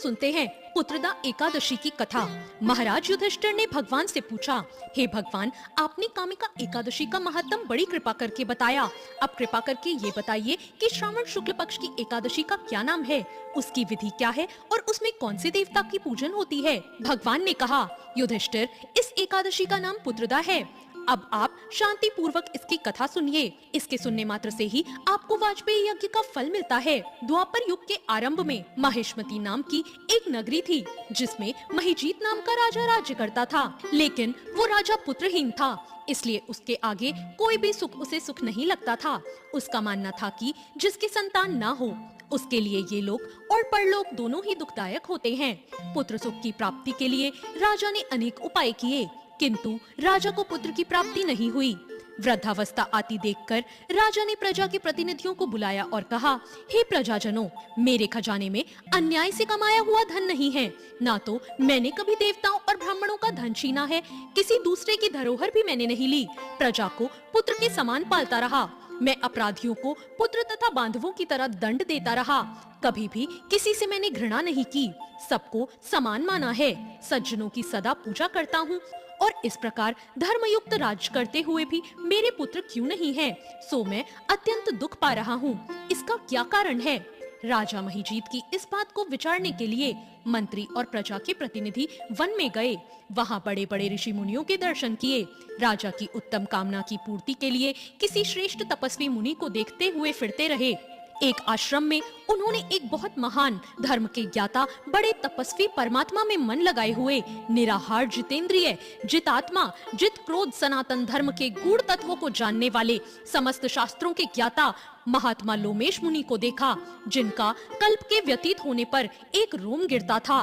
सुनते हैं पुत्रदा एकादशी की कथा। महाराज युधिष्ठिर ने भगवान से पूछा, हे भगवान, आपने कामिका एकादशी का महत्व बड़ी कृपा करके बताया। अब कृपा करके ये बताइए कि श्रावण शुक्ल पक्ष की एकादशी का क्या नाम है, उसकी विधि क्या है और उसमें कौन से देवता की पूजन होती है। भगवान ने कहा, युधिष्ठिर, इस एकादशी का नाम पुत्रदा है। अब आप शांति पूर्वक इसकी कथा सुनिए। इसके सुनने मात्र से ही आपको वाजपेयी यज्ञ का फल मिलता है। द्वापर युग के आरंभ में महिष्मती नाम की एक नगरी थी, जिसमें महिजीत नाम का राजा राज्य करता था। लेकिन वो राजा पुत्रहीन था, इसलिए उसके आगे कोई भी सुख उसे सुख नहीं लगता था। उसका मानना था कि जिसकी संतान ना हो, उसके लिए ये लोक और परलोक दोनों ही दुखदायक होते हैं। पुत्र सुख की प्राप्ति के लिए राजा ने अनेक उपाय किए, किंतु राजा को पुत्र की प्राप्ति नहीं हुई। वृद्धावस्था आती देखकर राजा ने प्रजा के प्रतिनिधियों को बुलाया और कहा, हे प्रजाजनों, मेरे खजाने में अन्याय से कमाया हुआ धन नहीं है। ना तो मैंने कभी देवताओं और ब्राह्मणों का धन छीना है, किसी दूसरे की धरोहर भी मैंने नहीं ली। प्रजा को पुत्र के समान पालता रहा। मैं अपराधियों को पुत्र तथा बांधवों की तरह दंड देता रहा। कभी भी किसी से मैंने घृणा नहीं की, सबको समान माना है। सज्जनों की सदा पूजा करता हूँ और इस प्रकार धर्मयुक्त राज करते हुए भी मेरे पुत्र क्यों नहीं है, सो मैं अत्यंत दुख पा रहा हूँ। इसका क्या कारण है? राजा महिजीत की इस बात को विचारने के लिए मंत्री और प्रजा के प्रतिनिधि वन में गए। वहाँ बड़े बड़े ऋषि मुनियों के दर्शन किए। राजा की उत्तम कामना की पूर्ति के लिए किसी श्रेष्ठ तपस्वी मुनि को देखते हुए फिरते रहे। एक आश्रम में उन्होंने एक बहुत महान धर्म के ज्ञाता, बड़े तपस्वी, परमात्मा में मन लगाए हुए, निराहार, जितेंद्रिय, जितात्मा, जित क्रोध, सनातन धर्म के गूढ़ तत्वों को जानने वाले, समस्त शास्त्रों के ज्ञाता महात्मा लोमेश मुनि को देखा, जिनका कल्प के व्यतीत होने पर एक रोम गिरता था।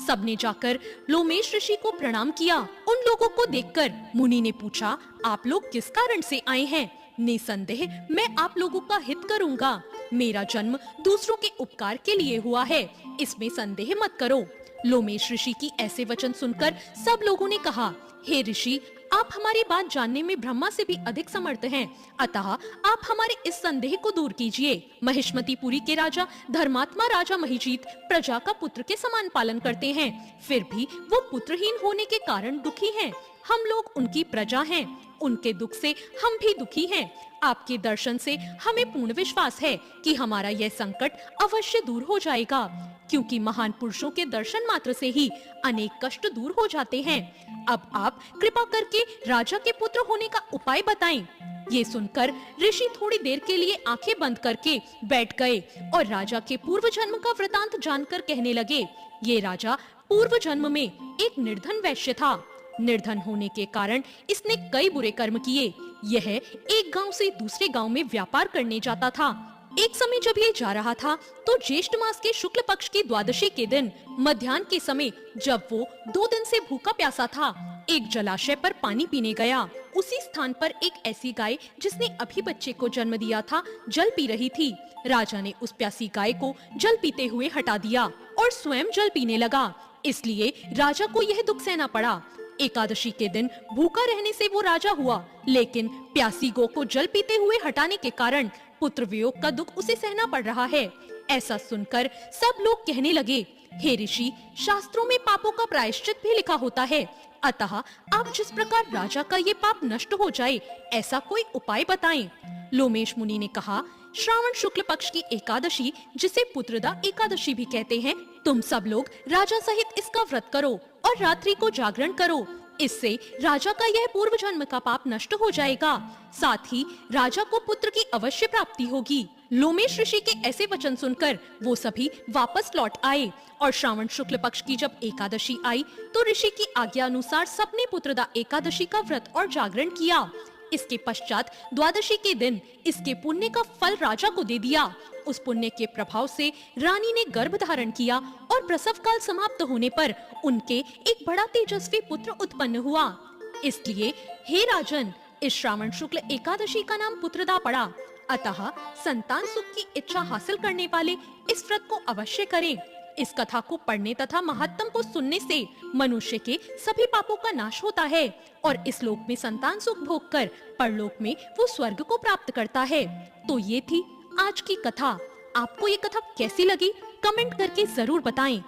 सबने जाकर लोमेश ऋषि को प्रणाम किया। उन लोगों को देखकर मुनि ने पूछा, आप लोग किस कारण से आए हैं? निसंदेह मैं आप लोगों का हित करूंगा। मेरा जन्म दूसरों के उपकार के लिए हुआ है, इसमें संदेह मत करो। लोमेश ऋषि की ऐसे वचन सुनकर सब लोगों ने कहा, हे ऋषि, आप हमारी बात जानने में ब्रह्मा से भी अधिक समर्थ हैं, अतः आप हमारे इस संदेह को दूर कीजिए। महिष्मतीपुरी के राजा धर्मात्मा राजा महिजीत प्रजा का पुत्र के समान पालन करते हैं, फिर भी वो पुत्रहीन होने के कारण दुखी हैं। हम लोग उनकी प्रजा हैं, उनके दुख से हम भी दुखी हैं। आपके दर्शन से हमें पूर्ण विश्वास है कि हमारा यह संकट अवश्य दूर हो जाएगा, क्योंकि महान पुरुषों के दर्शन मात्र से ही अनेक कष्ट दूर हो जाते हैं। अब आप कृपा करके राजा के पुत्र होने का उपाय बताएं। ये सुनकर ऋषि थोड़ी देर के लिए आंखें बंद करके बैठ गए और राजा के पूर्व जन्म का वृतांत जानकर कहने लगे, ये राजा पूर्व जन्म में एक निर्धन वैश्य था। निर्धन होने के कारण इसने कई बुरे कर्म किए। यह एक गांव से दूसरे गांव में व्यापार करने जाता था। एक समय जब ये जा रहा था तो ज्येष्ठ मास के शुक्ल पक्ष की द्वादशी के दिन मध्याह्न के समय, जब वो 2 दिन से भूखा प्यासा था, एक जलाशय पर पानी पीने गया। उसी स्थान पर एक ऐसी गाय जिसने अभी बच्चे को जन्म दिया था, जल पी रही थी। राजा ने उस प्यासी गाय को जल पीते हुए हटा दिया और स्वयं जल पीने लगा। इसलिए राजा को यह दुख सहना पड़ा। एकादशी के दिन भूखा रहने से वो राजा हुआ, लेकिन प्यासी गौ को जल पीते हुए हटाने के कारण पुत्र वियोग का दुख उसे सहना पड़ रहा है। ऐसा सुनकर सब लोग कहने लगे, हे ऋषि, शास्त्रों में पापों का प्रायश्चित भी लिखा होता है, अतः आप जिस प्रकार राजा का ये पाप नष्ट हो जाए, ऐसा कोई उपाय बताएं। लोमेश मुनि ने कहा, श्रावण शुक्ल पक्ष की एकादशी, जिसे पुत्रदा एकादशी भी कहते हैं, तुम सब लोग राजा सहित इसका व्रत करो और रात्रि को जागरण करो। इससे राजा का यह पूर्व जन्म का पाप नष्ट हो जाएगा, साथ ही राजा को पुत्र की अवश्य प्राप्ति होगी। लोमेश ऋषि के ऐसे वचन सुनकर वो सभी वापस लौट आए और श्रावण शुक्ल पक्ष की जब एकादशी आई तो ऋषि की आज्ञा अनुसार सबने पुत्रदा एकादशी का व्रत और जागरण किया। इसके पश्चात द्वादशी के दिन इसके पुण्य का फल राजा को दे दिया। उस पुण्य के प्रभाव से रानी ने गर्भ धारण किया और प्रसव काल समाप्त होने पर उनके एक बड़ा तेजस्वी पुत्र उत्पन्न हुआ। इसलिए हे राजन, इस श्रावण शुक्ल एकादशी का नाम पुत्रदा पड़ा। अतः संतान सुख की इच्छा हासिल करने वाले इस व्रत को अवश्य करें। इस कथा को पढ़ने तथा महात्म को सुनने से मनुष्य के सभी पापों का नाश होता है और इस लोक में संतान सुख भोग कर परलोक में वो स्वर्ग को प्राप्त करता है। तो ये थी आज की कथा। आपको ये कथा कैसी लगी कमेंट करके जरूर बताएं।